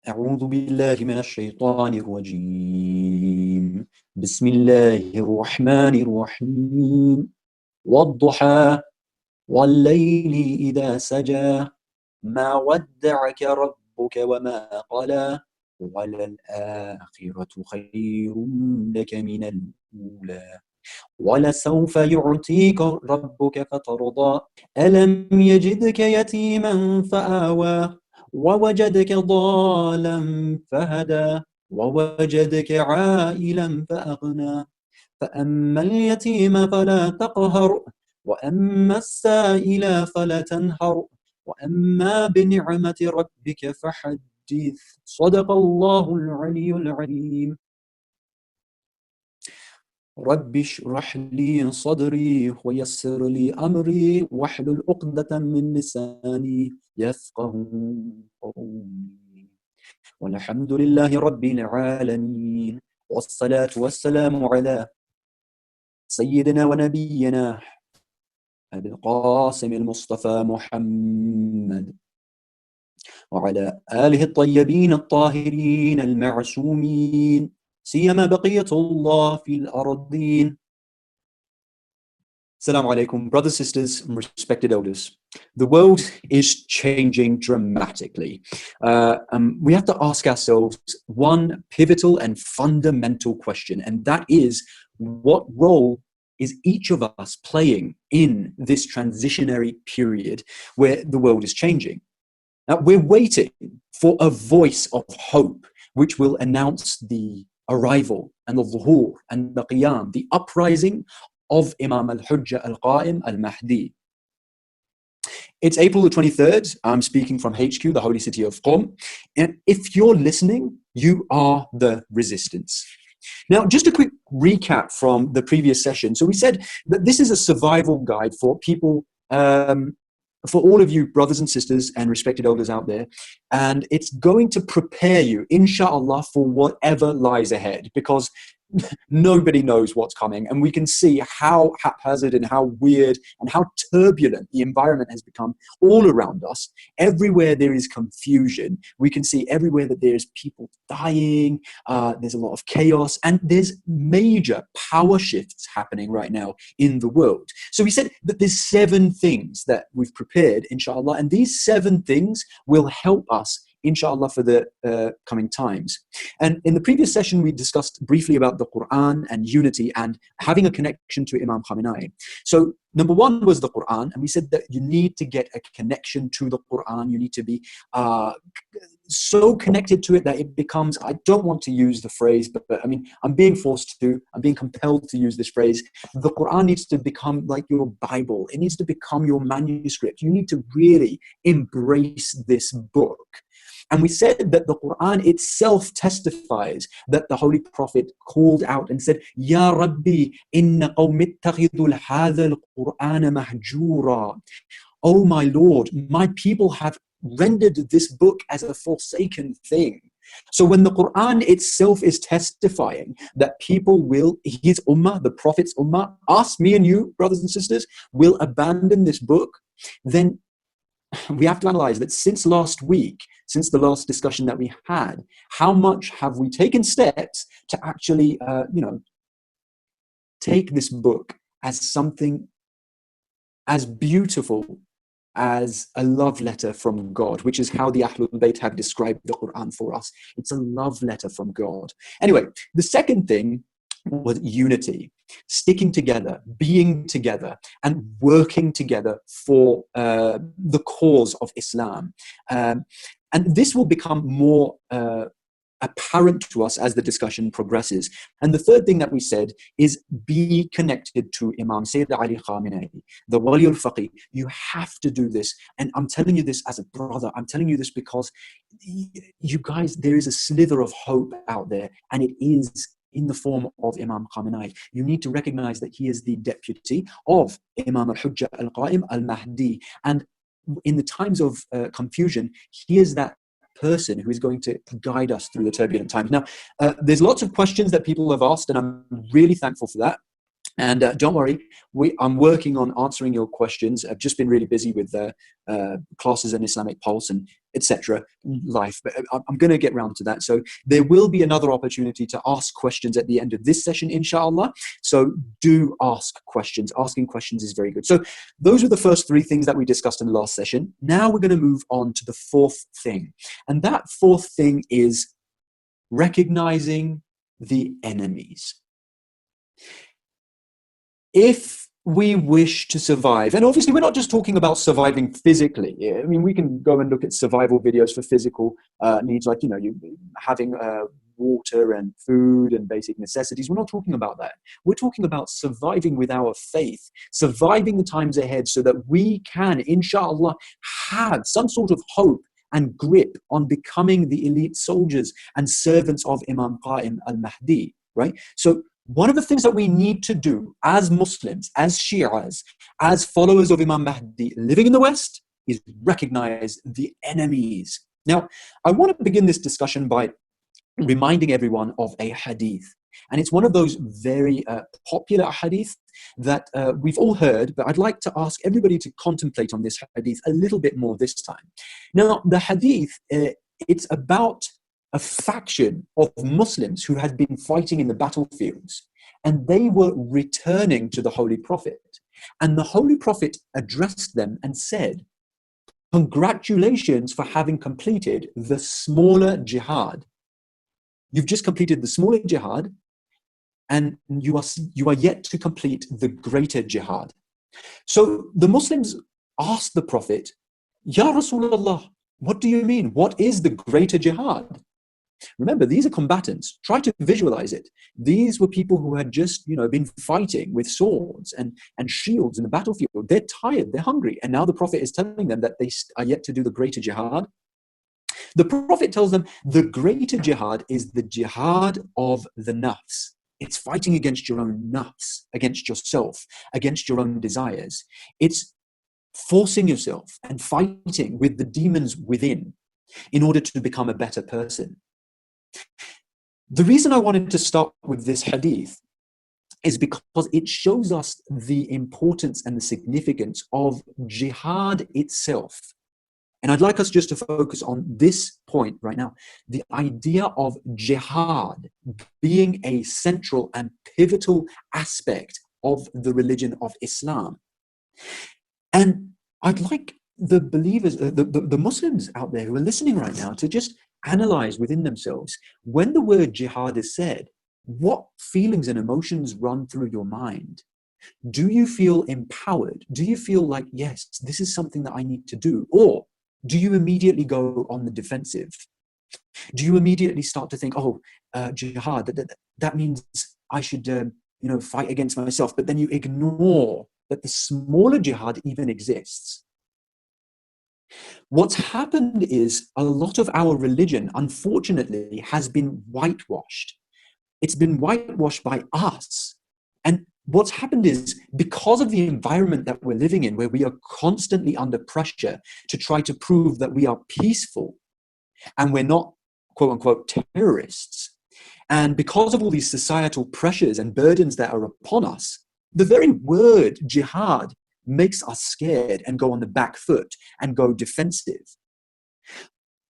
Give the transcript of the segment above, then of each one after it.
أعوذ بالله من الشيطان الرجيم بسم الله الرحمن الرحيم والضحى والليل إذا سجى ما ودعك ربك وما قلى وللآخرة خير لك من الأولى ولسوف يعطيك ربك فترضى ألم يجدك يتيما فآوى ووجدك ضالا فهدى ووجدك عائلا فأغنى فأما اليتيم فلا تقهر وأما السائل فلا تنهر وأما بنعمة ربك فحدث صدق الله العلي العظيم رب اشرح لي صدري ويسر لي أمري واحلل عقدة من لساني يفقه قولي والحمد لله رب العالمين والصلاة والسلام على سيدنا ونبينا أبي القاسم المصطفى محمد وعلى آله الطيبين الطاهرين المعصومين سيما بقية الله في الأرضين. Assalamu alaikum, brothers, sisters, and respected elders. The world is changing dramatically. We have to ask ourselves one pivotal and fundamental question, and that is, what role is each of us playing in this transitionary period where the world is changing? Now, we're waiting for a voice of hope, which will announce the arrival and the zuhur and the qiyam, the uprising of Imam al-Hujjah al-Qa'im al-Mahdi. It's April the 23rd. I'm speaking from HQ, the holy city of Qom. And if you're listening, you are the resistance. Now, just a quick recap from the previous session. So we said that this is a survival guide for people, for all of you brothers and sisters and respected elders out there. And it's going to prepare you, inshallah, for whatever lies ahead, because nobody knows what's coming, and we can see how haphazard and how weird and how turbulent the environment has become all around us. Everywhere there is confusion. We can see everywhere that there's people dying, there's a lot of chaos, and there's major power shifts happening right now in the world. So we said that there's 7 things that we've prepared, inshallah, and these 7 things will help us, inshallah, for the coming times. And in the previous session, we discussed briefly about the Quran and unity and having a connection to Imam Khamenei. So number 1 was the Quran, and we said that you need to get a connection to the Quran. You need to be so connected to it that it becomes, I don't want to use the phrase, but I mean, I'm being compelled to use this phrase. The Quran needs to become like your Bible. It needs to become your manuscript. You need to really embrace this book. And we said that the Quran itself testifies that the Holy Prophet called out and said, Ya Rabbi, inna qawmi ittakhidhu hadha al-Qur'ana mahjura. Oh my Lord, my people have rendered this book as a forsaken thing. So when the Quran itself is testifying that people will, his ummah, the Prophet's ummah, us, me and you, brothers and sisters, will abandon this book, then we have to analyze that since last week, since the last discussion that we had, how much have we taken steps to actually, take this book as something as beautiful as a love letter from God, which is how the Ahlul Bayt have described the Quran for us. It's a love letter from God. Anyway, the second thing was unity, sticking together, being together, and working together for the cause of Islam. And this will become more apparent to us as the discussion progresses. And the third thing that we said is be connected to Imam Sayyid Ali Khamenei, the Wali al-Faqih. You have to do this. And I'm telling you this as a brother. I'm telling you this because you guys, there is a slither of hope out there, and it is in the form of Imam Khamenei. You need to recognize that he is the deputy of Imam al-Hujjah al-Qa'im al-Mahdi. And in the times of confusion, he is that person who is going to guide us through the turbulent times. Now, there's lots of questions that people have asked, and I'm really thankful for that. And don't worry, I'm working on answering your questions. I've just been really busy with classes in Islamic Pulse, and etc. life. But I'm going to get round to that. So there will be another opportunity to ask questions at the end of this session, inshallah. So do ask questions. Asking questions is very good. So those are the first three things that we discussed in the last session. Now we're going to move on to the fourth thing. And that fourth thing is recognizing the enemies. If we wish to survive, and obviously we're not just talking about surviving physically. I mean, we can go and look at survival videos for physical needs, like, you know, you having water and food and basic necessities. We're not talking about that. We're talking about surviving with our faith, surviving the times ahead so that we can, inshallah, have some sort of hope and grip on becoming the elite soldiers and servants of Imam Qa'im al-Mahdi, right? So one of the things that we need to do as Muslims, as Shi'as, as followers of Imam Mahdi living in the West is recognize the enemies. Now, I want to begin this discussion by reminding everyone of a hadith. And it's one of those very popular hadith that we've all heard, but I'd like to ask everybody to contemplate on this hadith a little bit more this time. Now, the hadith, it's about a faction of Muslims who had been fighting in the battlefields, and they were returning to the Holy Prophet. And the Holy Prophet addressed them and said, "Congratulations for having completed the smaller jihad. You've just completed the smaller jihad, and you are yet to complete the greater jihad." So the Muslims asked the Prophet, "Ya Rasulullah, what do you mean? What is the greater jihad?" Remember, these are combatants. Try to visualize it. These were people who had just, been fighting with swords and shields in the battlefield. They're tired, they're hungry. And now the Prophet is telling them that they are yet to do the greater jihad. The Prophet tells them the greater jihad is the jihad of the nafs. It's fighting against your own nafs, against yourself, against your own desires. It's forcing yourself and fighting with the demons within in order to become a better person. The reason I wanted to start with this hadith is because it shows us the importance and the significance of jihad itself. And I'd like us just to focus on this point right now, the idea of jihad being a central and pivotal aspect of the religion of Islam. And I'd like the believers, the Muslims out there who are listening right now to just analyze within themselves, when the word jihad is said, what feelings and emotions run through your mind? Do you feel empowered? Do you feel like, yes, this is something that I need to do? Or do you immediately go on the defensive? Do you immediately start to think, jihad, that means I should, fight against myself, but then you ignore that the smaller jihad even exists? What's happened is a lot of our religion, unfortunately, has been whitewashed. It's been whitewashed by us. And what's happened is, because of the environment that we're living in, where we are constantly under pressure to try to prove that we are peaceful and we're not, quote unquote, terrorists, and because of all these societal pressures and burdens that are upon us, the very word jihad makes us scared and go on the back foot and go defensive.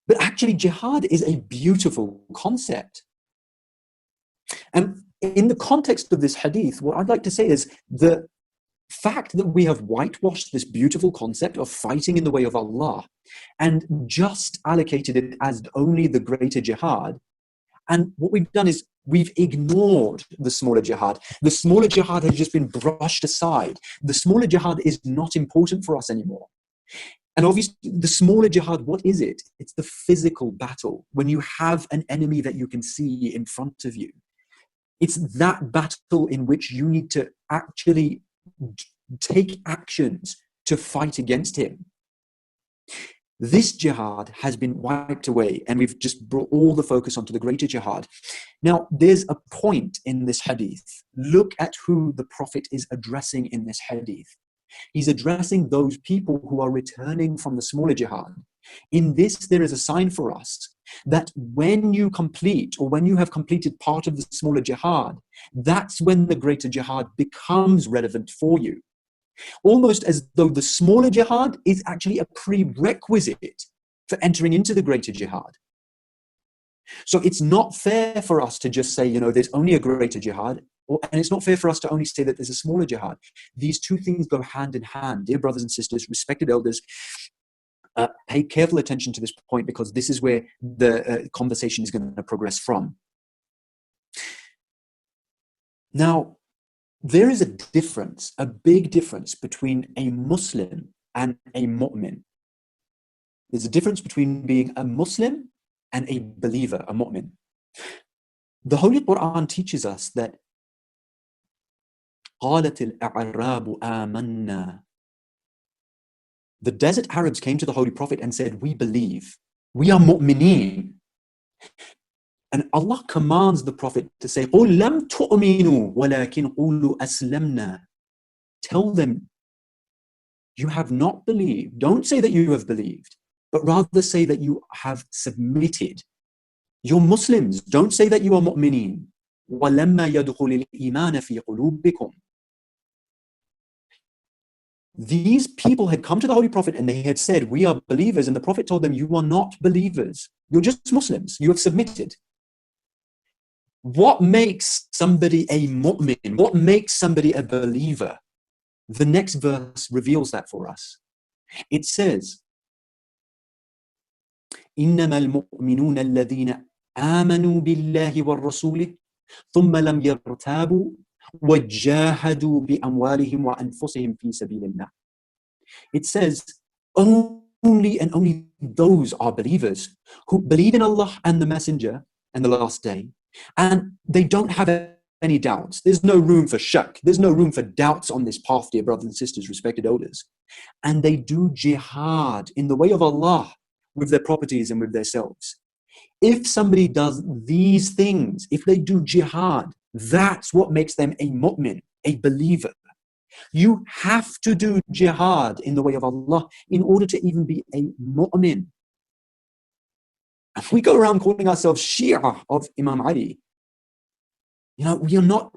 But actually, jihad is a beautiful concept. And in the context of this hadith, what I'd like to say is the fact that we have whitewashed this beautiful concept of fighting in the way of Allah and just allocated it as only the greater jihad. And what we've done is we've ignored the smaller jihad. The smaller jihad has just been brushed aside. The smaller jihad is not important for us anymore. And obviously, the smaller jihad, what is it? It's the physical battle. When you have an enemy that you can see in front of you, it's that battle in which you need to actually take actions to fight against him. This jihad has been wiped away, and we've just brought all the focus onto the greater jihad. Now, there's a point in this hadith. Look at who the Prophet is addressing in this hadith. He's addressing those people who are returning from the smaller jihad. In this, there is a sign for us that when you complete, or when you have completed part of the smaller jihad, that's when the greater jihad becomes relevant for you. Almost as though the smaller jihad is actually a prerequisite for entering into the greater jihad. So it's not fair for us to just say, you know, there's only a greater jihad, and it's not fair for us to only say that there's a smaller jihad. These two things go hand in hand. Dear brothers and sisters, respected elders, pay careful attention to this point, because this is where the conversation is going to progress from. Now, there is a difference, a big difference between a Muslim and a mu'min. There's a difference between being a Muslim and a believer, a mu'min. The Holy Quran teaches us that قَالَتِ الْأَعْرَابُ آمَنَّا. The desert Arabs came to the Holy Prophet and said, we believe, we are mu'mineen. And Allah commands the Prophet to say, قُلْ لَمْ تُؤْمِنُوا وَلَكِنْ قُولُوا أَسْلَمْنَا. Tell them, you have not believed. Don't say that you have believed, but rather say that you have submitted. You're Muslims. Don't say that you are mu'mineen. وَلَمَّا يَدْخُلِ الْإِيمَانَ فِي قُلُوبِكُمْ. These people had come to the Holy Prophet and they had said, we are believers. And the Prophet told them, you are not believers. You're just Muslims. You have submitted. What makes somebody a mu'min? What makes somebody a believer? The next verse reveals that for us. It says, إِنَّمَا الْمُؤْمِنُونَ الَّذِينَ آمَنُوا بِاللَّهِ وَالرَّسُولِ ثُمَّ لَمْ يَرْتَابُوا وَجَاهَدُوا بِأَمْوَالِهِمْ وَأَنفُسِهِمْ فِي سَبِيلِ اللَّهِ. It says, only and only those are believers who believe in Allah and the Messenger and the last day, and they don't have any doubts. There's no room for shak. There's no room for doubts on this path, dear brothers and sisters, respected elders. And they do jihad in the way of Allah with their properties and with themselves. If somebody does these things, if they do jihad, that's what makes them a mu'min, a believer. You have to do jihad in the way of Allah in order to even be a mu'min. If we go around calling ourselves Shia of Imam Ali, you know, we are not,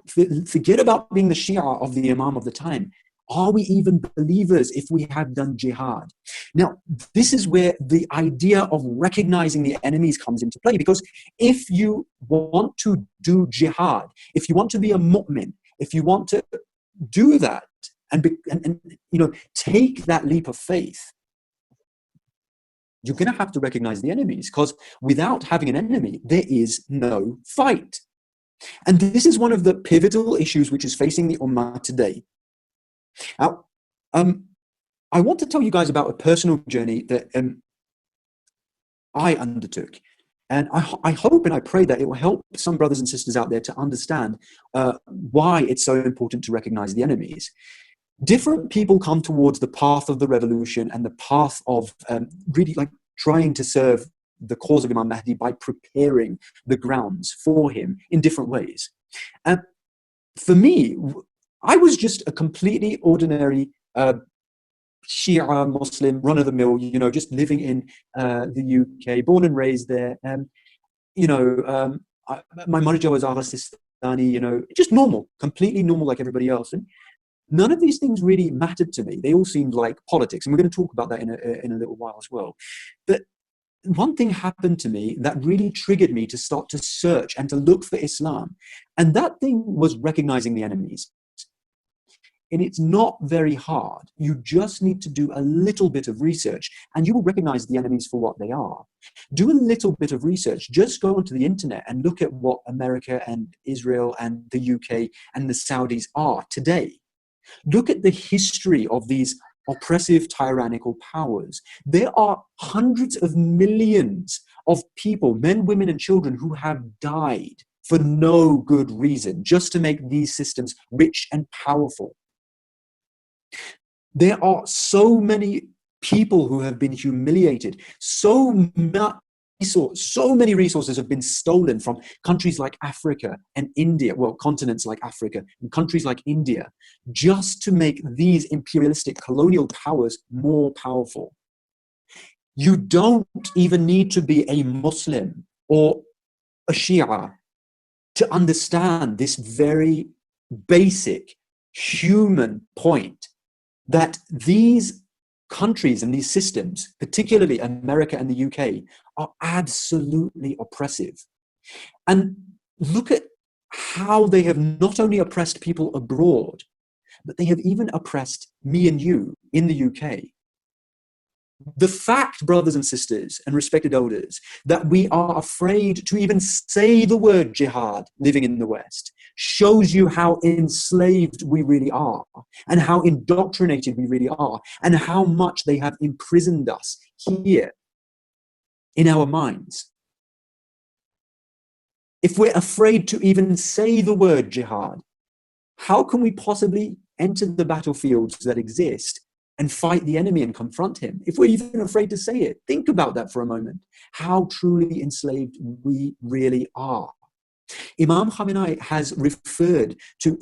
forget about being the Shia of the Imam of the time. Are we even believers if we have done jihad? Now, this is where the idea of recognizing the enemies comes into play, because if you want to do jihad, if you want to be a mu'min, if you want to do that and you know, take that leap of faith, you're going to have to recognize the enemies, because without having an enemy, there is no fight. And this is one of the pivotal issues which is facing the Ummah today. Now, I want to tell you guys about a personal journey that I undertook. And I hope and I pray that it will help some brothers and sisters out there to understand why it's so important to recognize the enemies. Different people come towards the path of the revolution and the path of really like trying to serve the cause of Imam Mahdi by preparing the grounds for him in different ways. And for me, I was just a completely ordinary Shia Muslim, run-of-the-mill, you know, just living in the UK, born and raised there. You know, my manager was Agha Sistani, you know, just normal, completely normal like everybody else. And none of these things really mattered to me. They all seemed like politics. And we're going to talk about that in a little while as well. But one thing happened to me that really triggered me to start to search and to look for Islam. And that thing was recognizing the enemies. And it's not very hard. You just need to do a little bit of research and you will recognize the enemies for what they are. Do a little bit of research. Just go onto the internet and look at what America and Israel and the UK and the Saudis are today. Look at the history of these oppressive, tyrannical powers. There are hundreds of millions of people, men, women, and children who have died for no good reason, just to make these systems rich and powerful. There are so many people who have been humiliated. So many resources have been stolen from countries like Africa and India, well, continents like Africa and countries like India, just to make these imperialistic colonial powers more powerful. You don't even need to be a Muslim or a Shia to understand this very basic human point, that these countries and these systems, particularly America and the UK, are absolutely oppressive. And look at how they have not only oppressed people abroad, but they have even oppressed me and you in the UK. The fact, brothers and sisters and respected elders, that we are afraid to even say the word jihad living in the West shows you how enslaved we really are, and how indoctrinated we really are, and how much they have imprisoned us here in our minds. If we're afraid to even say the word jihad, how can we possibly enter the battlefields that exist and fight the enemy and confront him? If we're even afraid to say it, think about that for a moment. How truly enslaved we really are. Imam Khamenei has referred to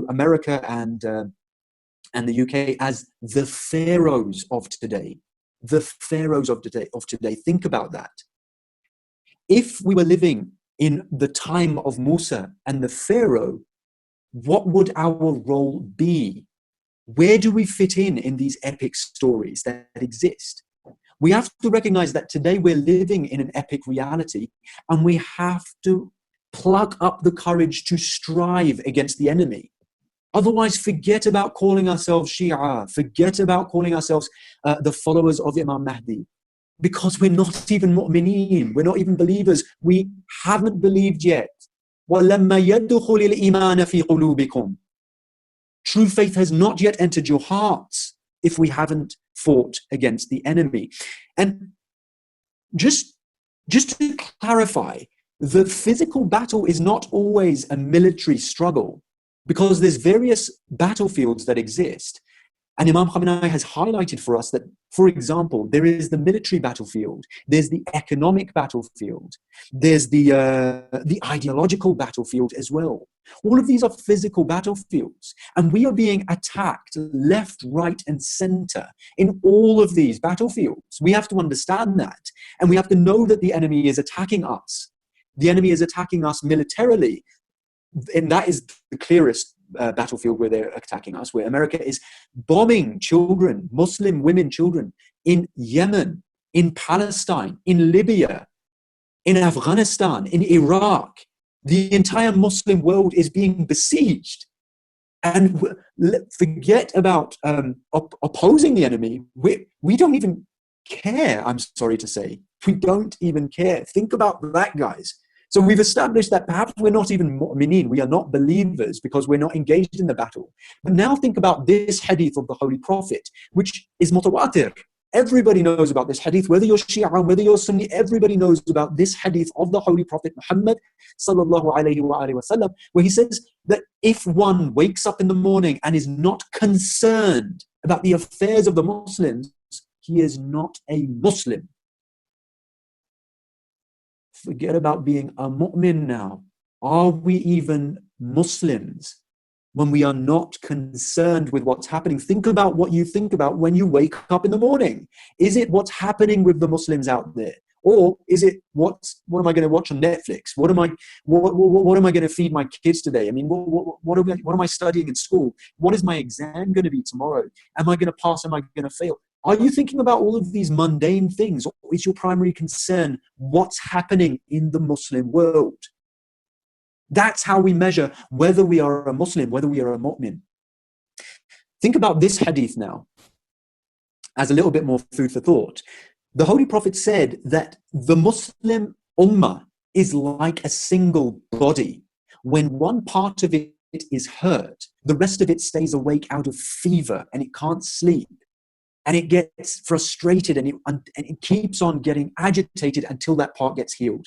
America and the UK as the pharaohs of today. The pharaohs of today. Think about that. If we were living in the time of Musa and the Pharaoh, what would our role be? Where do we fit in these epic stories that exist? We have to recognize that today we're living in an epic reality, and we have to pluck up the courage to strive against the enemy. Otherwise, forget about calling ourselves Shia, forget about calling ourselves the followers of Imam Mahdi, because we're not even mu'mineen, we're not even believers. We haven't believed yet. وَلَمَّا يَدْخُلِ الْإِيمَانَ فِي قُلُوبِكُمْ. True faith has not yet entered your hearts if we haven't fought against the enemy. And just to clarify, the physical battle is not always a military struggle, because there's various battlefields that exist. And Imam Khamenei has highlighted for us that, for example, there is the military battlefield, there's the economic battlefield, there's the ideological battlefield as well. All of these are physical battlefields, and we are being attacked left, right, and center in all of these battlefields. We have to understand that, and we have to know that the enemy is attacking us. The enemy is attacking us militarily, and that is the clearest battlefield where they're attacking us, where America is bombing children, Muslim women, children in Yemen, in Palestine, in Libya, in Afghanistan, in Iraq. The entire Muslim world is being besieged. And forget about opposing the enemy. We don't even care, I'm sorry to say. We don't even care. Think about that, guys. So we've established that perhaps we're not even mu'mineen, we are not believers because we're not engaged in the battle. But now think about this hadith of the Holy Prophet, which is mutawatir. Everybody knows about this hadith, whether you're Shia, whether you're Sunni, everybody knows about this hadith of the Holy Prophet Muhammad sallallahu alayhi wa sallam, where he says that if one wakes up in the morning and is not concerned about the affairs of the Muslims, he is not a Muslim. Forget about being a mu'min now. Are we even Muslims when we are not concerned with what's happening? Think about what you think about when you wake up in the morning. Is it what's happening with the Muslims out there? Or is it what am I going to watch on Netflix? What am I going to feed my kids today? I mean, what am I studying in school? What is my exam going to be tomorrow? Am I going to pass? Am I going to fail? Are you thinking about all of these mundane things? Or is your primary concern what's happening in the Muslim world? That's how we measure whether we are a Muslim, whether we are a mu'min. Think about this hadith now as a little bit more food for thought. The Holy Prophet said that the Muslim ummah is like a single body. When one part of it is hurt, the rest of it stays awake out of fever and it can't sleep. And it gets frustrated and it keeps on getting agitated until that part gets healed.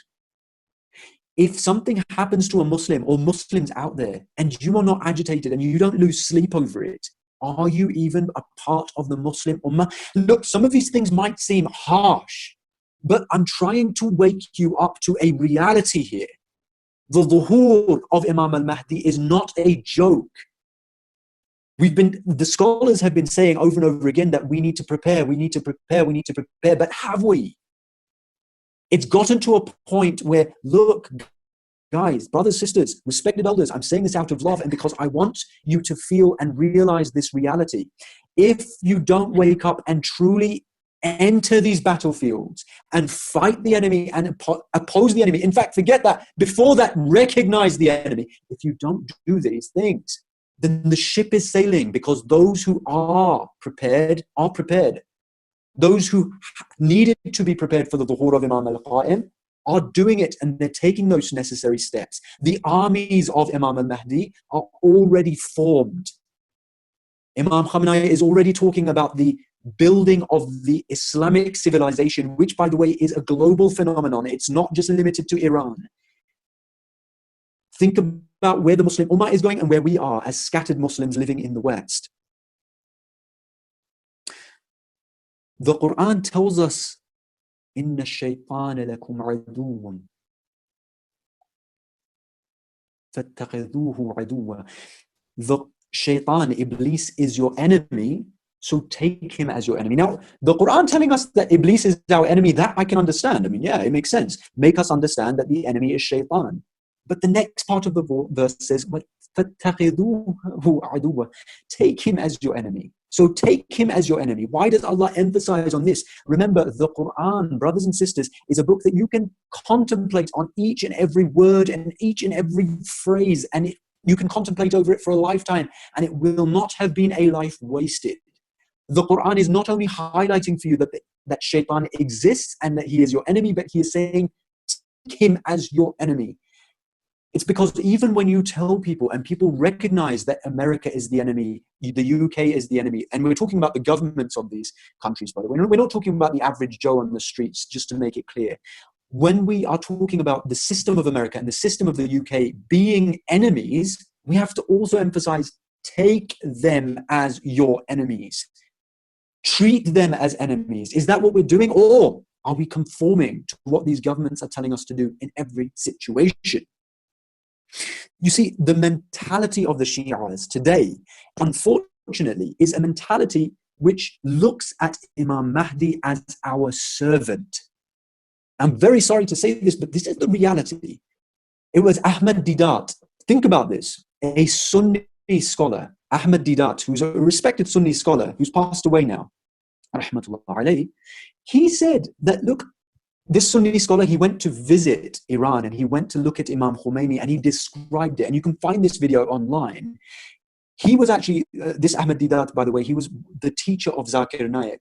If something happens to a Muslim or Muslims out there and you are not agitated and you don't lose sleep over it, are you even a part of the Muslim Ummah? Look, some of these things might seem harsh, but I'm trying to wake you up to a reality here. The dhuhur of Imam al-Mahdi is not a joke. The scholars have been saying over and over again that we need to prepare, but have we? It's gotten to a point where, look, guys, brothers, sisters, respected elders, I'm saying this out of love and because I want you to feel and realize this reality. if you don't wake up and truly enter these battlefields and fight the enemy and oppose the enemy, in fact, forget that, before that, recognize the enemy. If you don't do these things, then the ship is sailing, because those who are prepared are prepared. Those who needed to be prepared for the dhuhr of Imam al-Qa'im are doing it, and they're taking those necessary steps. The armies of Imam al-Mahdi are already formed. Imam Khamenei is already talking about the building of the Islamic civilization, which, by the way, is a global phenomenon. It's not just limited to Iran. Think about where the Muslim Ummah is going and where we are as scattered Muslims living in the West. The Quran tells us, "Inna ash-shaytana lakum aduwwun fattakhidhuhu aduwwa." The shaitan, Iblis, is your enemy, so take him as your enemy. Now, the Quran telling us that Iblis is our enemy, that I can understand. I mean, yeah, it makes sense. Make us understand that the enemy is shaitan. But the next part of the verse says, فَاتَّخِذُوهُ عَدُوًّا. Take him as your enemy. So take him as your enemy. Why does Allah emphasize on this? Remember, the Quran, brothers and sisters, is a book that you can contemplate on each and every word and each and every phrase, and you can contemplate over it for a lifetime, and it will not have been a life wasted. The Quran is not only highlighting for you that shaitan exists and that he is your enemy, but he is saying, take him as your enemy. It's because even when you tell people, and people recognize that America is the enemy, the UK is the enemy, and we're talking about the governments of these countries, by the way. We're not talking about the average Joe on the streets, just to make it clear. When we are talking about the system of America and the system of the UK being enemies, we have to also emphasize, take them as your enemies. Treat them as enemies. Is that what we're doing? Or are we conforming to what these governments are telling us to do in every situation? You see, the mentality of the Shi'as today, unfortunately, is a mentality which looks at Imam Mahdi as our servant. I'm very sorry to say this, but this is the reality. It was Ahmad Didat. Think about this. A Sunni scholar, Ahmad Didat, who's a respected Sunni scholar, who's passed away now, rahmatullah alayhi, he said that, look, this Sunni scholar, he went to visit Iran and he went to look at Imam Khomeini and he described it. And you can find this video online. He was actually, this Ahmad Didat, by the way, he was the teacher of Zakir Naik,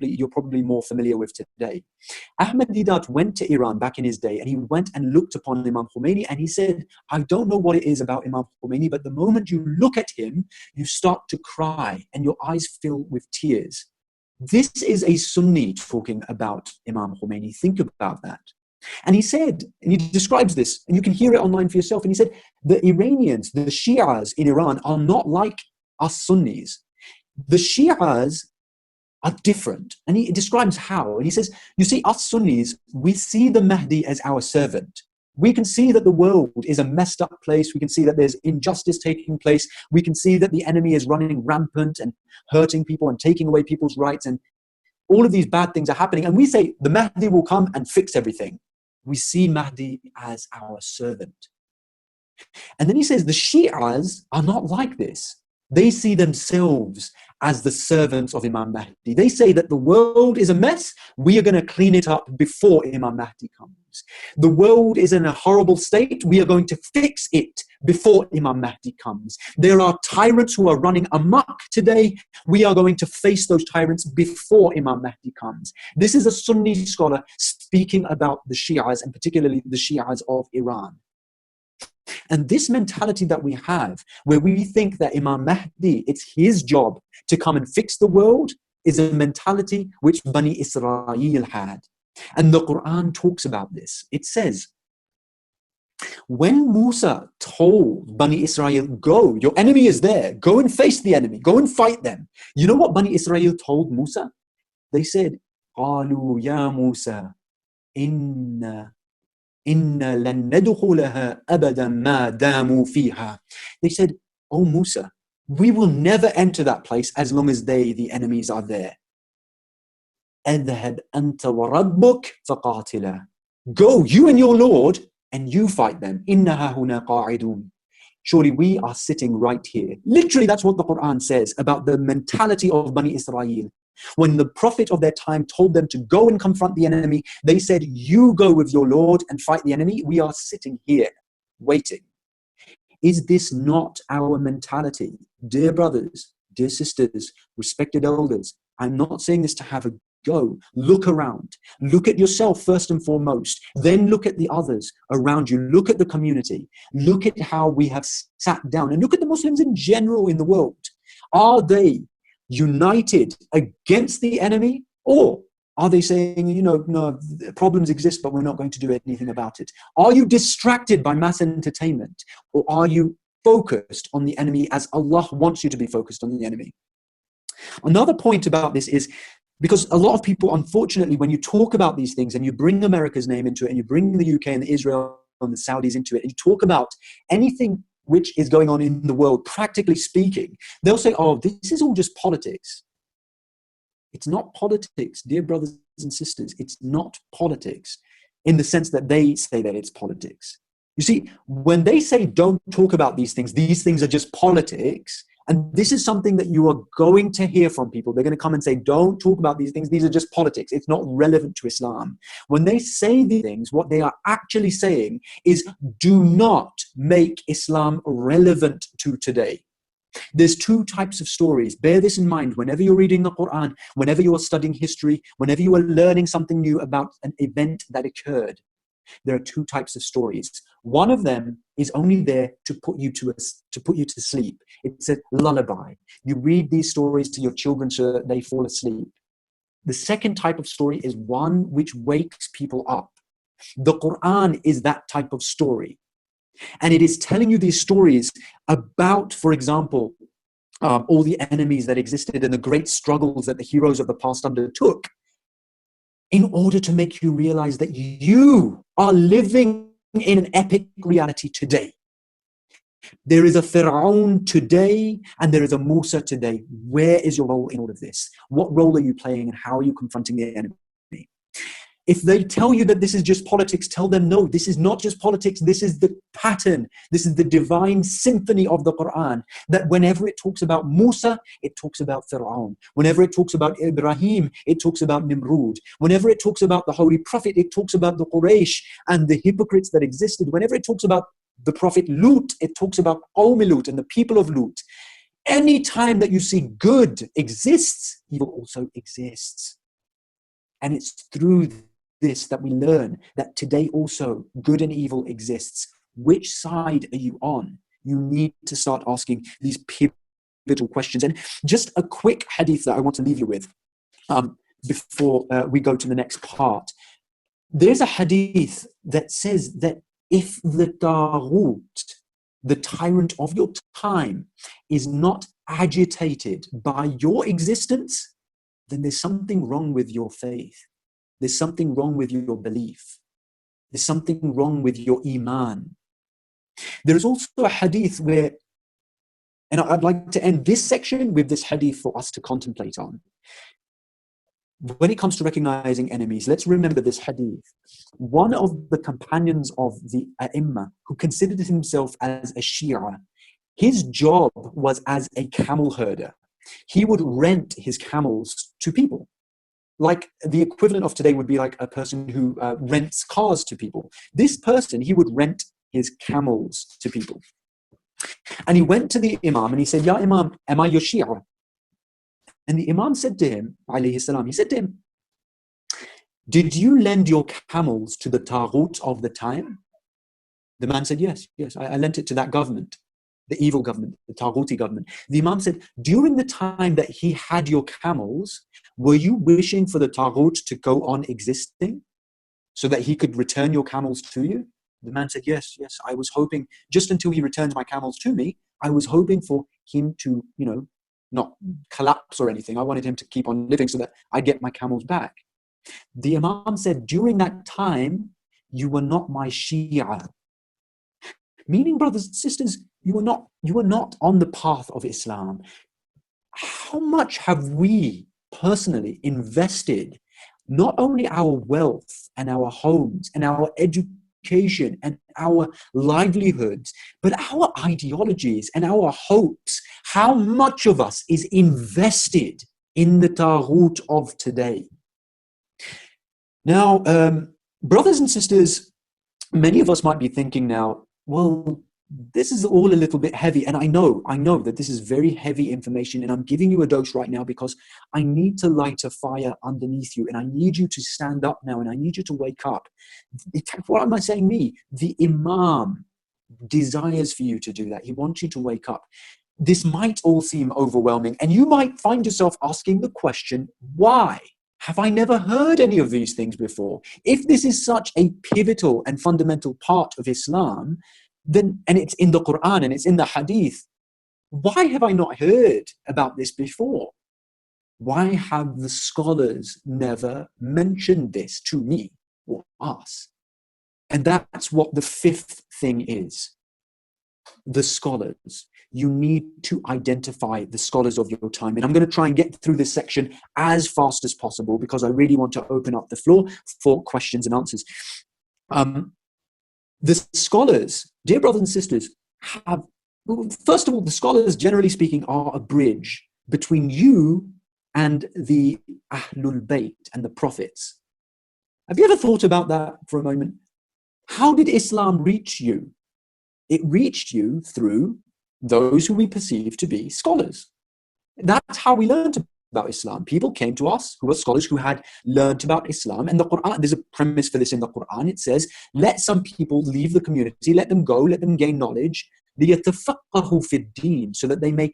you're probably more familiar with today. Ahmad Didat went to Iran back in his day, and he went and looked upon Imam Khomeini, and he said, I don't know what it is about Imam Khomeini, but the moment you look at him, you start to cry and your eyes fill with tears. This is a Sunni talking about Imam Khomeini. Think about that. And he said, and he describes this, and you can hear it online for yourself, and he said, the Iranians, the Shi'as in Iran are not like us Sunnis. The Shi'as are different. And he describes how. And he says, you see, us Sunnis, we see the Mahdi as our servant. We can see that the world is a messed up place. We can see that there's injustice taking place. We can see that the enemy is running rampant and hurting people and taking away people's rights. And all of these bad things are happening. And we say the Mahdi will come and fix everything. We see Mahdi as our servant. And then he says the Shi'as are not like this. They see themselves as the servants of Imam Mahdi. They say that the world is a mess. We are going to clean it up before Imam Mahdi comes. The world is in a horrible state. We are going to fix it before Imam Mahdi comes. There are tyrants who are running amok today. We are going to face those tyrants before Imam Mahdi comes. This is a Sunni scholar speaking about the Shi'as, and particularly the Shi'as of Iran. And this mentality that we have, where we think that Imam Mahdi, it's his job to come and fix the world, is a mentality which Bani Israel had. And the Quran talks about this. It says, when Musa told Bani Israel, go, your enemy is there, go and face the enemy, go and fight them. You know what Bani Israel told Musa? They said, قالوا يا موسى إن لن ندخلها أبدا ما داموا فيها. They said, oh Musa, we will never enter that place as long as the enemies are there. اذهب أنت وربك فقاتلا. Go, you and your Lord, and you fight them. إنها هنا قاعدون. Surely we are sitting right here. Literally, that's what the Quran says about the mentality of Bani Israel. When the Prophet of their time told them to go and confront the enemy, they said, you go with your Lord and fight the enemy. We are sitting here waiting. Is this not our mentality? Dear brothers, dear sisters, respected elders, I'm not saying this to have a go. Look around. Look at yourself first and foremost. Then look at the others around you. Look at the community. Look at how we have sat down. And look at the Muslims in general in the world. Are they united against the enemy? Or are they saying, no, problems exist, but we're not going to do anything about it? Are you distracted by mass entertainment? Or are you focused on the enemy as Allah wants you to be focused on the enemy? Another point about this is, because a lot of people, unfortunately, when you talk about these things and you bring America's name into it and you bring the UK and the Israel and the Saudis into it and you talk about anything which is going on in the world, practically speaking, they'll say, oh, this is all just politics. It's not politics, dear brothers and sisters. It's not politics in the sense that they say that it's politics. You see, when they say don't talk about these things are just politics. And this is something that you are going to hear from people. They're going to come and say, don't talk about these things. These are just politics. It's not relevant to Islam. When they say these things, what they are actually saying is, do not make Islam relevant to today. There's two types of stories. Bear this in mind whenever you're reading the Quran, whenever you are studying history, whenever you are learning something new about an event that occurred. There are two types of stories. One of them is only there to put you to sleep. It's a lullaby. You read these stories to your children so that they fall asleep. The second type of story is one which wakes people up. The Quran is that type of story. And it is telling you these stories about, for example, all the enemies that existed and the great struggles that the heroes of the past undertook, in order to make you realize that you are living in an epic reality today. There is a Fir'aun today and there is a Musa today. Where is your role in all of this? What role are you playing and how are you confronting the enemy? If they tell you that this is just politics, tell them, no, this is not just politics. This is the pattern. This is the divine symphony of the Quran. That whenever it talks about Musa, it talks about Fir'aun. Whenever it talks about Ibrahim, it talks about Nimrud. Whenever it talks about the Holy Prophet, it talks about the Quraysh and the hypocrites that existed. Whenever it talks about the Prophet Lut, it talks about Qawm Lut and the people of Lut. Any time that you see good exists, evil also exists. And it's through this that we learn that today also good and evil exists. Which side are you on? You need to start asking these pivotal questions. And just a quick hadith that I want to leave you with before we go to the next part. There's a hadith that says that if the Taghut, the tyrant of your time, is not agitated by your existence, then there's something wrong with your faith. There's something wrong with your belief. There's something wrong with your iman. There's also a hadith where, and I'd like to end this section with this hadith for us to contemplate on. When it comes to recognizing enemies, let's remember this hadith. One of the companions of the A'imma, who considered himself as a Shia, his job was as a camel herder. He would rent his camels to people. Like the equivalent of today would be like a person who rents cars to people. This person, he would rent his camels to people. And he went to the Imam and he said, Ya Imam, am I your Shia? And the Imam said to him, alayhi salam, he said to him, did you lend your camels to the Taghut of the time? The man said, yes, I lent it to that government, the evil government, the Taghuti government. The Imam said, during the time that he had your camels, were you wishing for the Taghut to go on existing so that he could return your camels to you? The man said, yes, I was hoping, just until he returns my camels to me, I was hoping for him to, not collapse or anything. I wanted him to keep on living so that I get my camels back. The Imam said, during that time, you were not my Shia. Meaning, brothers and sisters, you were not on the path of Islam. How much have we personally invested not only our wealth and our homes and our education education and our livelihoods, but our ideologies and our hopes. How much of us is invested in the Taghut of today? Now, brothers and sisters, many of us might be thinking now, well, this is all a little bit heavy. And I know that this is very heavy information, and I'm giving you a dose right now because I need to light a fire underneath you, and I need you to stand up now, and I need you to wake up. In fact, what am I saying? The Imam desires for you to do that. He wants you to wake up. This might all seem overwhelming, and you might find yourself asking the question, why? Have I never heard any of these things before? If this is such a pivotal and fundamental part of Islam, then, and it's in the Quran and it's in the Hadith, why have I not heard about this before? Why have the scholars never mentioned this to me or us? And that's what the fifth thing is. The scholars. You need to identify the scholars of your time. And I'm going to try and get through this section as fast as possible because I really want to open up the floor for questions and answers. The scholars, dear brothers and sisters, first of all, the scholars, generally speaking, are a bridge between you and the Ahlul Bayt and the prophets. Have you ever thought about that for a moment? How did Islam reach you? It reached you through those who we perceive to be scholars. That's how we learned about Islam. People came to us who were scholars who had learned about Islam. And the Quran, there's a premise for this in the Quran. It says, let some people leave the community, let them go, let them gain knowledge, لِيَتَفَقَّهُ فِي الدِّينِ, so that they may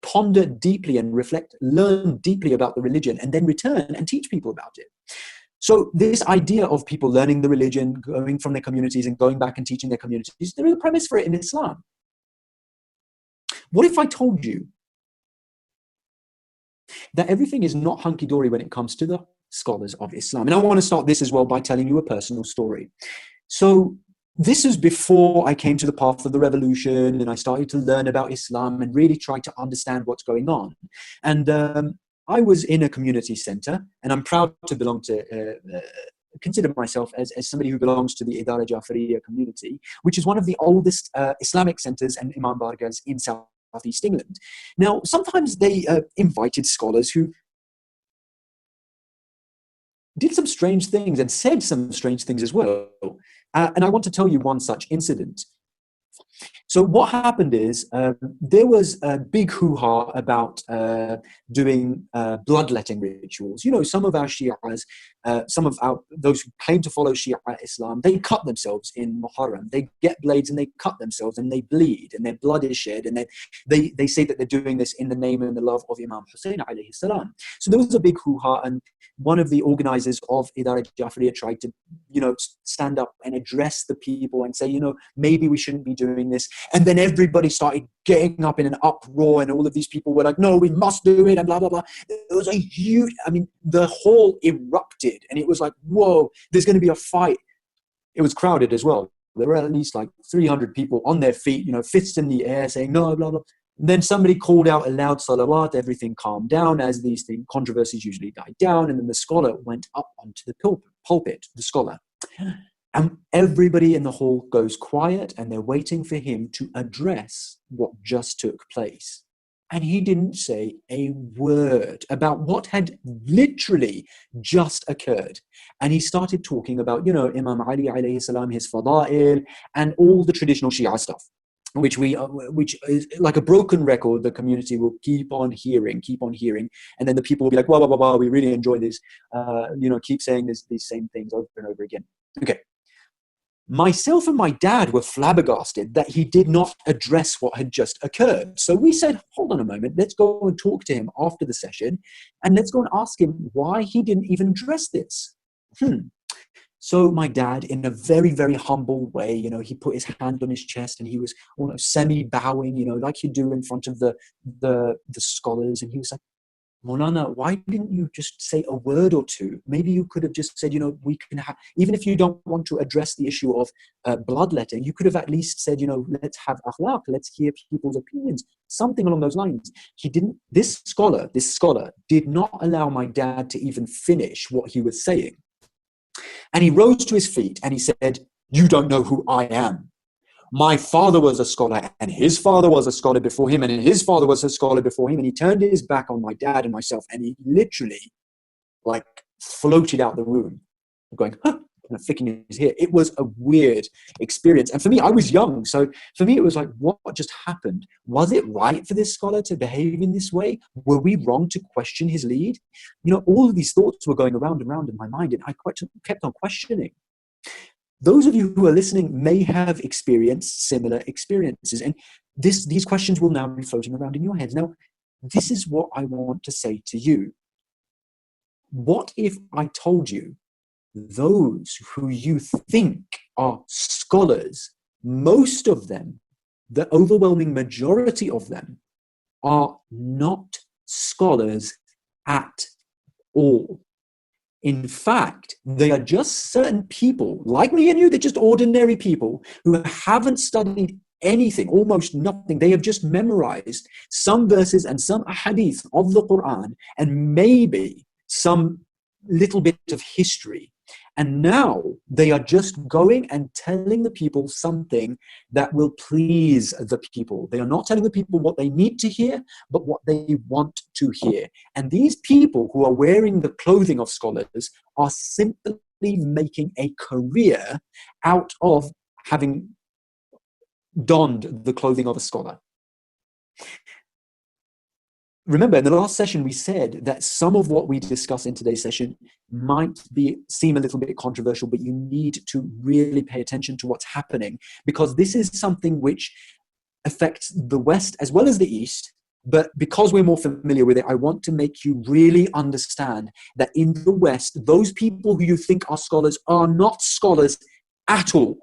ponder deeply and reflect, learn deeply about the religion, and then return and teach people about it. So this idea of people learning the religion, going from their communities and going back and teaching their communities, there is a premise for it in Islam. What if I told you that everything is not hunky-dory when it comes to the scholars of Islam? And I want to start this as well by telling you a personal story. So this is before I came to the path of the revolution and I started to learn about Islam and really try to understand what's going on. And I was in a community center, and I'm proud to belong to, consider myself as somebody who belongs to the Idara Jafariya community, which is one of the oldest Islamic centers and Imam Bargas in Southeast England. Now, sometimes they invited scholars who did some strange things and said some strange things as well. And I want to tell you one such incident. So what happened is there was a big hoo-ha about doing bloodletting rituals. You know, some of our Shias, those who claim to follow Shia Islam, they cut themselves in Muharram. They get blades and they cut themselves and they bleed and their blood is shed, and they say that they're doing this in the name and the love of Imam Hussein alayhi salam. So there was a big hoo-ha, and one of the organizers of Idara Jafariya tried to, stand up and address the people and say, maybe we shouldn't be doing this. And then everybody started getting up in an uproar, and all of these people were like, no, we must do it, and blah, blah, blah. It was a huge, the hall erupted, and it was like, whoa, there's going to be a fight. It was crowded as well. There were at least like 300 people on their feet, fists in the air saying, no, blah, blah. And then somebody called out a loud salawat, everything calmed down as these controversies usually die down. And then the scholar went up onto the pulpit, the scholar. And everybody in the hall goes quiet, and they're waiting for him to address what just took place. And he didn't say a word about what had literally just occurred. And he started talking about, Imam Ali alayhi salam, his fada'il, and all the traditional Shia stuff, which is like a broken record. The community will keep on hearing, and then the people will be like, wow, we really enjoy this, keep saying these same things over and over again. Okay. Myself and my dad were flabbergasted that he did not address what had just occurred. So we said, hold on a moment, let's go and talk to him after the session, and let's go and ask him why he didn't even address this. So my dad, in a very, very humble way, he put his hand on his chest, and he was almost semi-bowing, like you do in front of the scholars. And he was like, Maulana, why didn't you just say a word or two? Maybe you could have just said, we can have, even if you don't want to address the issue of bloodletting, you could have at least said, let's have akhlaq, let's hear people's opinions, something along those lines. He didn't. This scholar did not allow my dad to even finish what he was saying. And he rose to his feet and he said, You don't know who I am. My father was a scholar, and his father was a scholar before him, and his father was a scholar before him, and he turned his back on my dad and myself, and he literally like floated out the room, going, huh, and flicking his hair. It was a weird experience. And for me, I was young. So for me, it was like, what just happened? Was it right for this scholar to behave in this way? Were we wrong to question his lead? All of these thoughts were going around and around in my mind, and I kept on questioning. Those of you who are listening may have experienced similar experiences, and these questions will now be floating around in your heads. Now, this is what I want to say to you. What if I told you those who you think are scholars, most of them, the overwhelming majority of them, are not scholars at all? In fact, they are just certain people, like me and you, they're just ordinary people who haven't studied anything, almost nothing. They have just memorized some verses and some hadith of the Quran and maybe some little bit of history. And now they are just going and telling the people something that will please the people. They are not telling the people what they need to hear, but what they want to hear. And these people who are wearing the clothing of scholars are simply making a career out of having donned the clothing of a scholar. Remember, in the last session, we said that some of what we discuss in today's session might seem a little bit controversial, but you need to really pay attention to what's happening, because this is something which affects the West as well as the East. But because we're more familiar with it, I want to make you really understand that in the West, those people who you think are scholars are not scholars at all.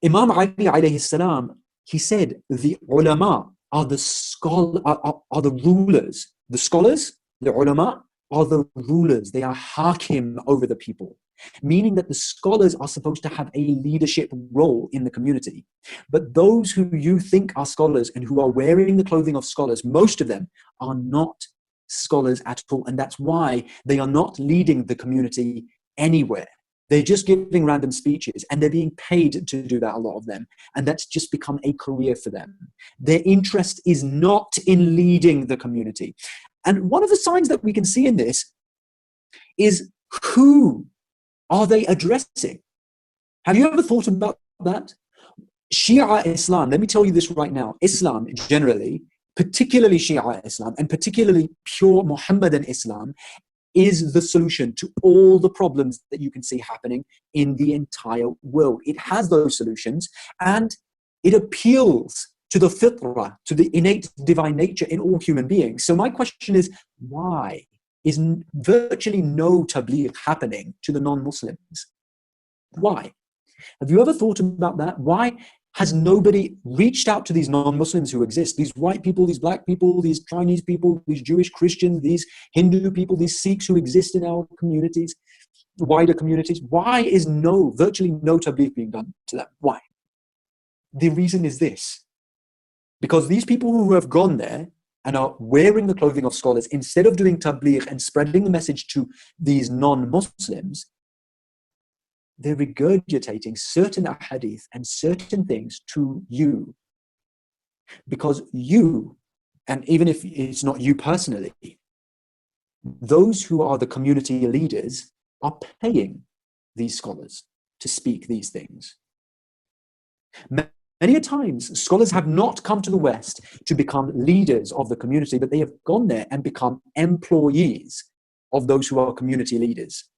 Imam Ali alayhi salam, he said, the ulama are the rulers. The scholars, the ulama, are the rulers. They are hakim over the people, meaning that the scholars are supposed to have a leadership role in the community. But those who you think are scholars and who are wearing the clothing of scholars, most of them are not scholars at all. And that's why they are not leading the community anywhere. They're just giving random speeches, and they're being paid to do that, a lot of them. And that's just become a career for them. Their interest is not in leading the community. And one of the signs that we can see in this is, who are they addressing? Have you ever thought about that? Shia Islam, let me tell you this right now. Islam generally, particularly Shia Islam, and particularly pure Muhammadan Islam, is the solution to all the problems that you can see happening in the entire world. It has those solutions, and it appeals to the fitrah, to the innate divine nature in all human beings. So my question is, why is virtually no tabligh happening to the non-Muslims? Why? Have you ever thought about that? Why has nobody reached out to these non-Muslims who exist? These white people, these black people, these Chinese people, these Jewish Christians, these Hindu people, these Sikhs who exist in our communities, wider communities. Why is virtually no tabligh being done to them? Why? The reason is this. Because these people who have gone there and are wearing the clothing of scholars, instead of doing tabligh and spreading the message to these non-Muslims, they're regurgitating certain ahadith and certain things to you. Because you, and even if it's not you personally, those who are the community leaders are paying these scholars to speak these things. Many a times, scholars have not come to the West to become leaders of the community, but they have gone there and become employees of those who are community leaders.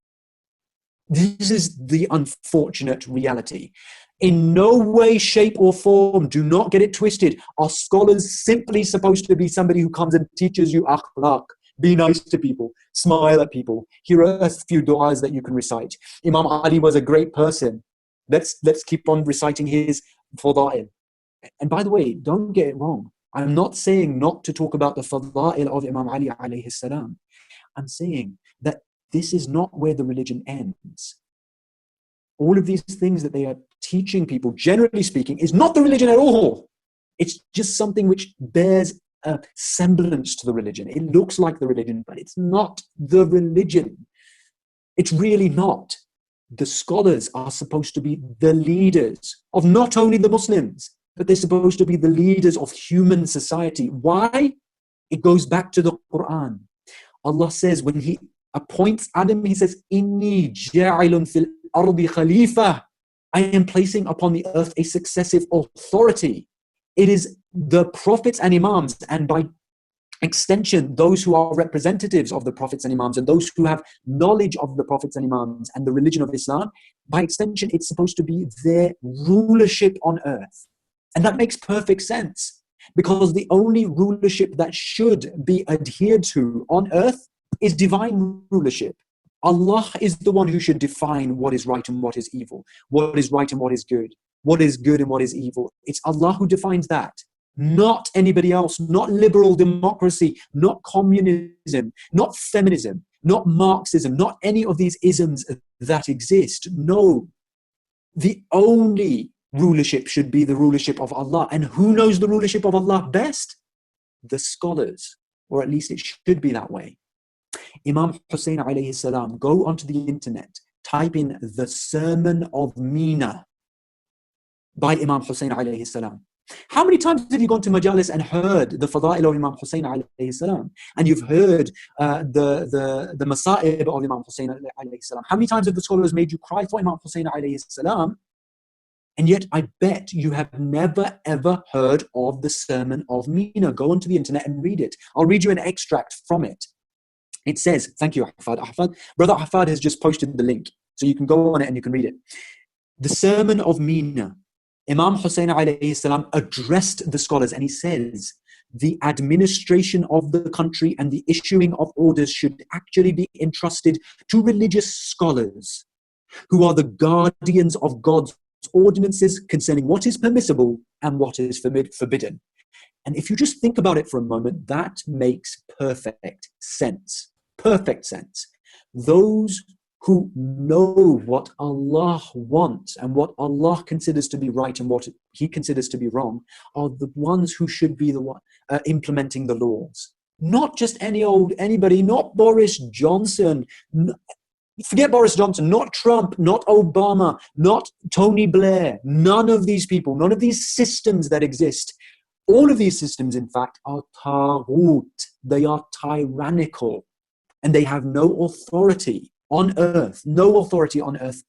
This is the unfortunate reality. In no way, shape, or form, do not get it twisted, are scholars simply supposed to be somebody who comes and teaches you akhlaq, be nice to people, smile at people. Here are a few du'as that you can recite. Imam Ali was a great person. Let's keep on reciting his fada'il. And by the way, don't get it wrong. I'm not saying not to talk about the fada'il of Imam Ali alayhi salam. I'm saying that this is not where the religion ends. All of these things that they are teaching people, generally speaking, is not the religion at all. It's just something which bears a semblance to the religion. It looks like the religion, but it's not the religion. It's really not. The scholars are supposed to be the leaders of not only the Muslims, but they're supposed to be the leaders of human society. Why? It goes back to the Quran. Allah says when He appoints Adam, He says, Inni ja'ilun fil ardi khalifa. I am placing upon the earth a successive authority. It is the prophets and imams, and by extension, those who are representatives of the prophets and imams, and those who have knowledge of the prophets and imams and the religion of Islam. By extension, it's supposed to be their rulership on earth. And that makes perfect sense, because the only rulership that should be adhered to on earth is divine rulership. Allah is the one who should define what is right and what is evil, what is right and what is good and what is evil. It's Allah who defines that, not anybody else, not liberal democracy, not communism, not feminism, not Marxism, not any of these isms that exist. No, the only rulership should be the rulership of Allah. And who knows the rulership of Allah best? The scholars, or at least it should be that way. Imam Hussein alayhi salam, go onto the internet, type in the Sermon of Mina by Imam Hussein alayhi salam. How many times have you gone to Majalis and heard the Fada'il of Imam Hussein alayhi salam? And you've heard the Masa'ib of Imam Hussein alayhi salam. How many times have the scholars made you cry for Imam Hussein alayhi salam? And yet I bet you have never ever heard of the Sermon of Mina. Go onto the internet and read it. I'll read you an extract from it. It says, thank you, Ahfad. Brother Ahfad has just posted the link, so you can go on it and you can read it. The Sermon of Mina. Imam Hussein alayhi salam addressed the scholars, and he says, the administration of the country and the issuing of orders should actually be entrusted to religious scholars, who are the guardians of God's ordinances concerning what is permissible and what is forbidden. And if you just think about it for a moment, that makes perfect sense. Perfect sense. Those who know what Allah wants and what Allah considers to be right and what He considers to be wrong are the ones who should be the one implementing the laws. Not just anybody, not Boris Johnson. Forget Boris Johnson, not Trump, not Obama, not Tony Blair. None of these people, none of these systems that exist. All of these systems, in fact, are taghut. They are tyrannical. And they have no authority on earth,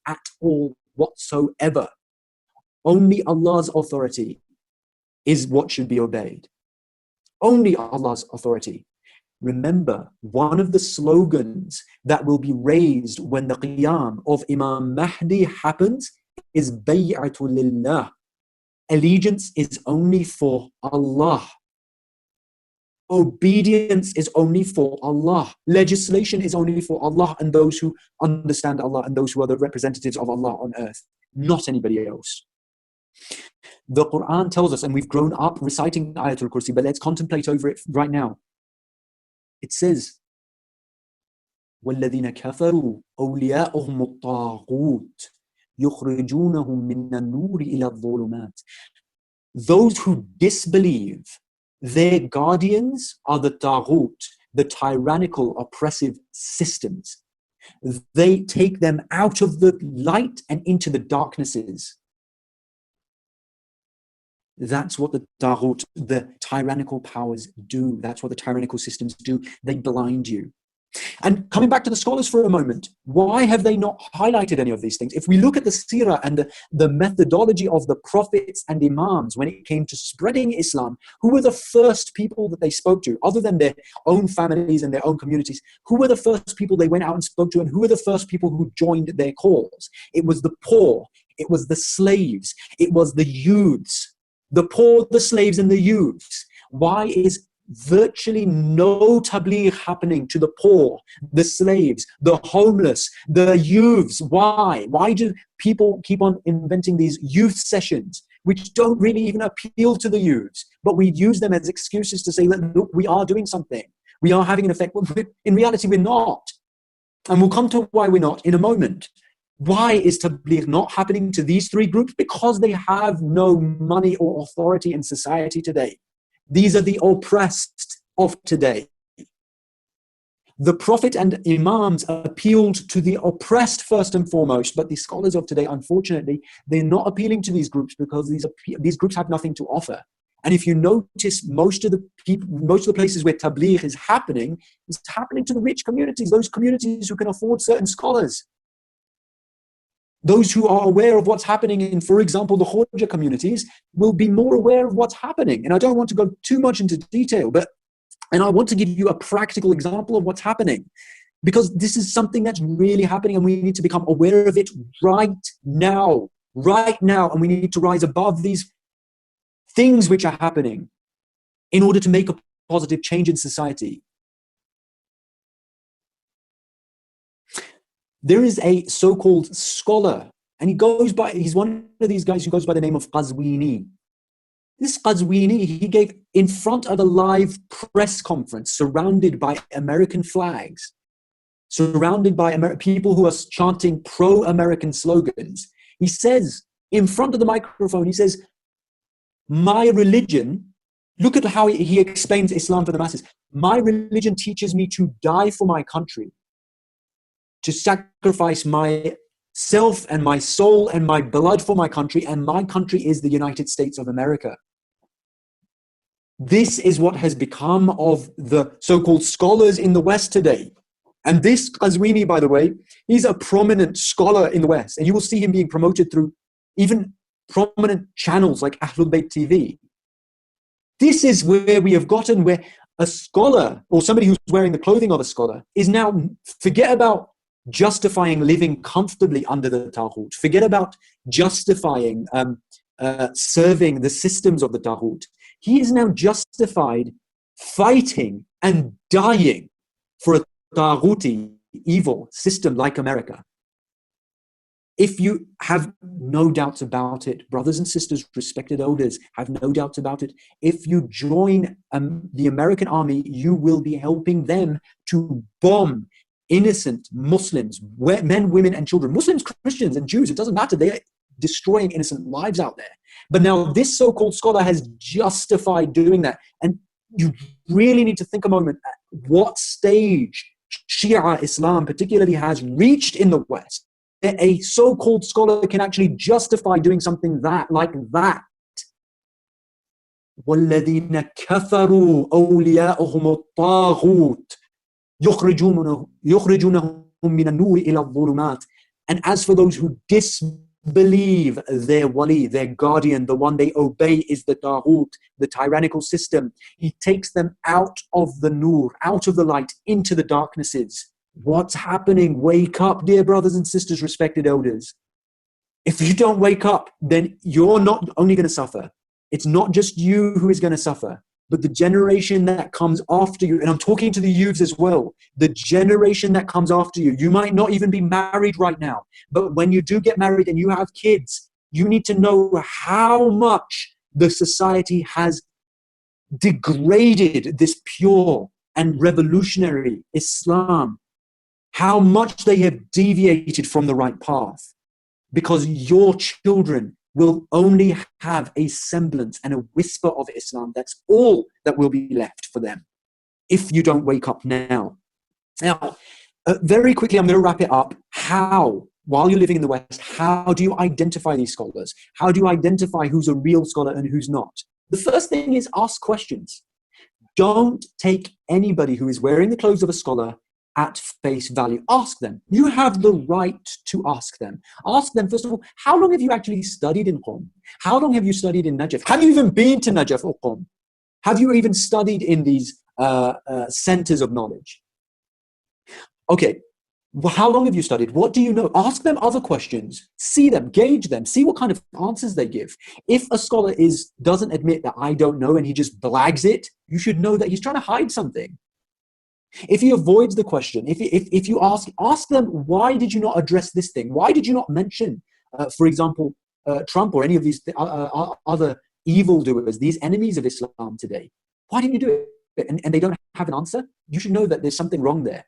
at all whatsoever. Only Allah's authority is what should be obeyed. Only Allah's authority. Remember, one of the slogans that will be raised when the qiyam of Imam Mahdi happens is Bay'atu lillah. Allegiance is only for Allah. Obedience is only for Allah. Legislation is only for Allah and those who understand Allah and those who are the representatives of Allah on earth, not anybody else. The Quran tells us, and we've grown up reciting Ayatul Kursi, but let's contemplate over it right now. It says, وَالَّذِينَ كَفَرُوا أَوْلِيَاؤُهُمُ الطَّاغُوتُ يُخْرِجُونَهُم مِّنَ النُّورِ إِلَى الظُّلُمَاتِ. Those who disbelieve, their guardians are the taghut, the tyrannical, oppressive systems. They take them out of the light and into the darknesses. That's what the taghut, the tyrannical powers do. That's what the tyrannical systems do. They blind you. And coming back to the scholars for a moment, why have they not highlighted any of these things? If we look at the seerah and the methodology of the prophets and imams when it came to spreading Islam, who were the first people that they spoke to, other than their own families and their own communities? Who were the first people they went out and spoke to, and who were the first people who joined their cause? It was the poor, it was the slaves, it was the youths. The poor, the slaves, and the youths. Why is virtually no tabligh happening to the poor, the slaves, the homeless, the youths? Why? Why do people keep on inventing these youth sessions which don't really even appeal to the youths, but we use them as excuses to say, look, we are doing something. We are having an effect. In reality, we're not. And we'll come to why we're not in a moment. Why is tabligh not happening to these three groups? Because they have no money or authority in society today. These are the oppressed of today. The Prophet and Imams appealed to the oppressed first and foremost, but the scholars of today, unfortunately, they're not appealing to these groups because these groups have nothing to offer. And if you notice, most of the places where tabligh is happening to the rich communities, those communities who can afford certain scholars. Those who are aware of what's happening in, for example, the Khoja communities will be more aware of what's happening. And I don't want to go too much into detail, and I want to give you a practical example of what's happening, because this is something that's really happening and we need to become aware of it right now. And we need to rise above these things which are happening in order to make a positive change in society. There is a so-called scholar, and he's one of these guys who goes by the name of Qazwini. This Qazwini, he gave in front of a live press conference surrounded by American flags, surrounded by people who are chanting pro-American slogans. He says, in front of the microphone, he says, my religion, look at how he explains Islam for the masses. My religion teaches me to die for my country, to sacrifice myself and my soul and my blood for my country, and my country is the United States of America. This is what has become of the so-called scholars in the West today. And this Qazwini, by the way, he's a prominent scholar in the West, and you will see him being promoted through even prominent channels like Ahlul Bayt TV. This is where we have gotten, where a scholar or somebody who's wearing the clothing of a scholar is now, forget about justifying living comfortably under the Taghut. Forget about justifying serving the systems of the Taghut. He is now justified fighting and dying for a Taghuti evil system like America. If you have no doubts about it, brothers and sisters, respected elders, have no doubts about it, if you join the American army, you will be helping them to bomb innocent Muslims, men, women, and children. Muslims, Christians, and Jews, it doesn't matter. They are destroying innocent lives out there. But now this so-called scholar has justified doing that. And you really need to think a moment at what stage Shia Islam particularly has reached in the West. A so-called scholar can actually justify doing something like that. وَالَّذِينَ كَفَرُوا أَوْلِيَاؤُهُمُ الطَّاغُوتُ يُخْرِجُونَهُم مِّنَ النُّورِ إِلَى الظُّلُمَاتِ. And as for those who disbelieve, their wali, their guardian, the one they obey is the Taghut, the tyrannical system. He takes them out of the nur, out of the light, into the darknesses. What's happening? Wake up, dear brothers and sisters, respected elders. If you don't wake up, then you're not only going to suffer. It's not just you who is going to suffer, but the generation that comes after you. And I'm talking to the youths as well. The generation that comes after you. You might not even be married right now, but when you do get married and you have kids, you need to know how much the society has degraded this pure and revolutionary Islam. How much they have deviated from the right path, because your children will only have a semblance and a whisper of Islam. That's all that will be left for them if you don't wake up now. Now, very quickly, I'm going to wrap it up. How, while you're living in the West, how do you identify these scholars? How do you identify who's a real scholar and who's not? The first thing is ask questions. Don't take anybody who is wearing the clothes of a scholar at face value. Ask them. You have the right to ask them. Ask them, first of all, how long have you actually studied in Qom? How long have you studied in Najaf? Have you even been to Najaf or Qom? Have you even studied in these centers of knowledge? Okay, well, how long have you studied? What do you know? Ask them other questions. See them, gauge them, see what kind of answers they give. If a scholar doesn't admit that I don't know and he just blags it, you should know that he's trying to hide something. If he avoids the question, if you ask them, why did you not address this thing? Why did you not mention, for example, Trump or any of these other evildoers, these enemies of Islam today? Why didn't you do it? And they don't have an answer? You should know that there's something wrong there.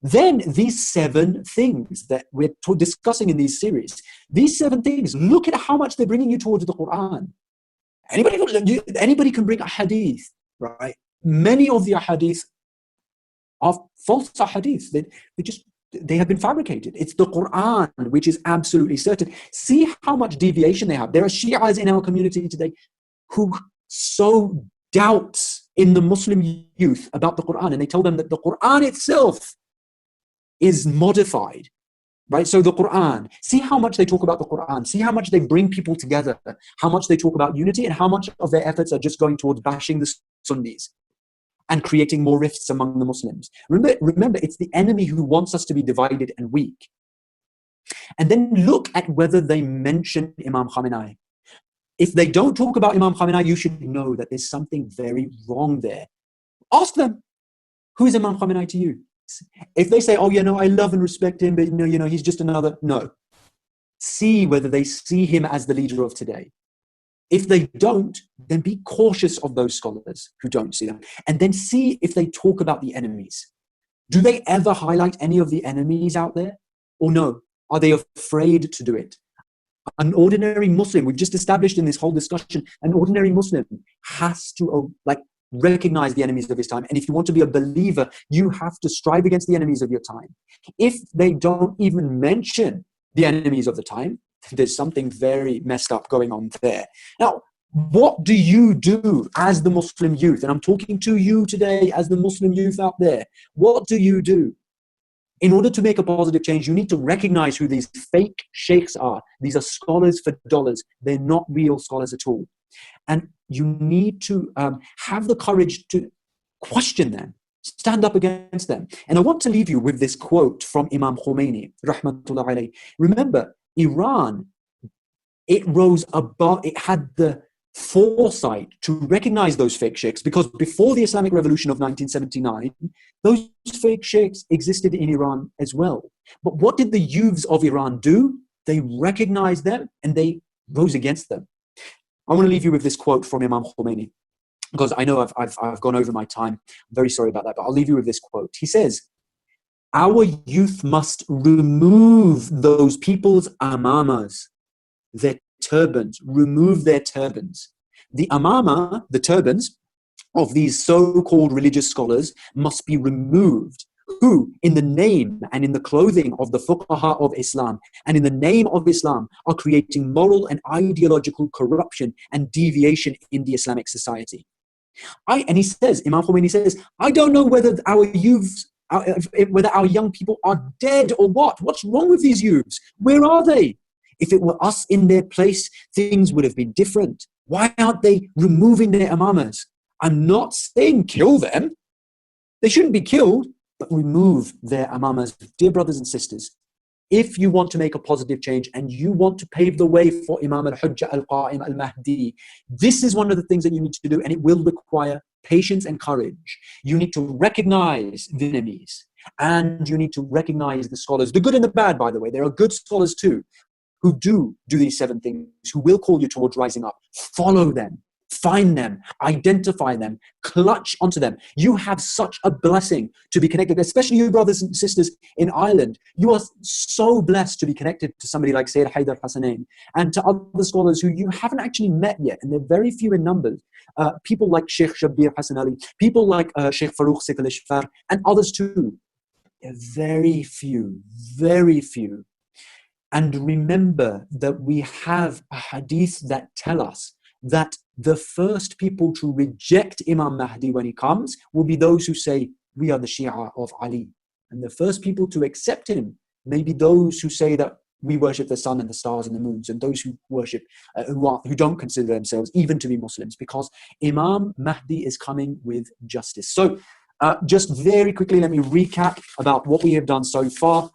Then these 7 things that we're discussing in these series, these 7 things, look at how much they're bringing you towards the Quran. Anybody can bring a hadith, right? Many of the hadith are false hadith. They have been fabricated. It's the Quran which is absolutely certain. See how much deviation they have. There are Shias in our community today who sow doubts in the Muslim youth about the Quran, and they tell them that the Quran itself is modified. Right? So the Quran, see how much they talk about the Quran, see how much they bring people together, how much they talk about unity, and how much of their efforts are just going towards bashing the Sunnis and creating more rifts among the Muslims. Remember, it's the enemy who wants us to be divided and weak. And then look at whether they mention Imam Khamenei. If they don't talk about Imam Khamenei, you should know that there's something very wrong there. Ask them, who is Imam Khamenei to you? If they say, oh, yeah, no, I love and respect him, but he's just another, no. See whether they see him as the leader of today. If they don't, then be cautious of those scholars who don't see them. And then see if they talk about the enemies. Do they ever highlight any of the enemies out there? Or no? Are they afraid to do it? An ordinary Muslim, we've just established in this whole discussion, an ordinary Muslim has to recognize the enemies of his time. And if you want to be a believer, you have to strive against the enemies of your time. If they don't even mention the enemies of the time, there's something very messed up going on there. Now, what do you do as the Muslim youth? And I'm talking to you today as the Muslim youth out there. What do you do? In order to make a positive change, you need to recognize who these fake sheikhs are. These are scholars for dollars. They're not real scholars at all. And you need to have the courage to question them, stand up against them. And I want to leave you with this quote from Imam Khomeini, rahmatullah alayhi. Remember, Iran, it rose above, it had the foresight to recognize those fake sheikhs, because before the Islamic Revolution of 1979, those fake sheikhs existed in Iran as well. But what did the youths of Iran do? They recognized them and they rose against them. I want to leave you with this quote from Imam Khomeini, because I know I've gone over my time. I'm very sorry about that, but I'll leave you with this quote. He says, our youth must remove those people's amamas, their turbans, remove their turbans. The amama, the turbans of these so-called religious scholars must be removed, who, in the name and in the clothing of the fuqaha of Islam and in the name of Islam, are creating moral and ideological corruption and deviation in the Islamic society. And he says, Imam Khomeini says, I don't know whether our youths, whether our young people are dead or what. What's wrong with these youths? Where are they? If it were us in their place, things would have been different. Why aren't they removing their imamas? I'm not saying kill them. They shouldn't be killed, but remove their imamas. Dear brothers and sisters, if you want to make a positive change and you want to pave the way for Imam al-Hujjah al-Qa'im al-Mahdi, this is one of the things that you need to do, and it will require patience and courage. You need to recognize the enemies, and you need to recognize the scholars, the good and the bad, by the way. There are good scholars too, who do these 7 things, who will call you towards rising up. Follow them, find them, identify them, clutch onto them. You have such a blessing to be connected, especially you brothers and sisters in Ireland. You are so blessed to be connected to somebody like Sayyid Hyder Hassanein and to other scholars who you haven't actually met yet, and they're very few in numbers. People like Sheikh Shabbir Hassan Ali, people like Sheikh Farouk Sikh al-Ishfar, and others too. They're very few, very few. And remember that we have a hadith that tell us that the first people to reject Imam Mahdi when he comes will be those who say, we are the Shia of Ali. And the first people to accept him may be those who say that we worship the sun and the stars and the moons, and those who worship, who don't consider themselves even to be Muslims, because Imam Mahdi is coming with justice. So just very quickly, let me recap about what we have done so far.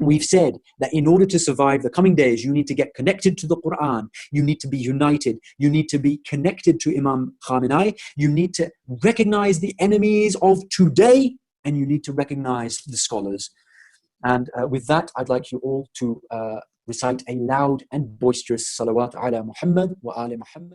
We've said that in order to survive the coming days, you need to get connected to the Quran. You need to be united. You need to be connected to Imam Khamenei. You need to recognize the enemies of today, and you need to recognize the scholars. And with that, I'd like you all to recite a loud and boisterous salawat ala Muhammad wa ali Muhammad.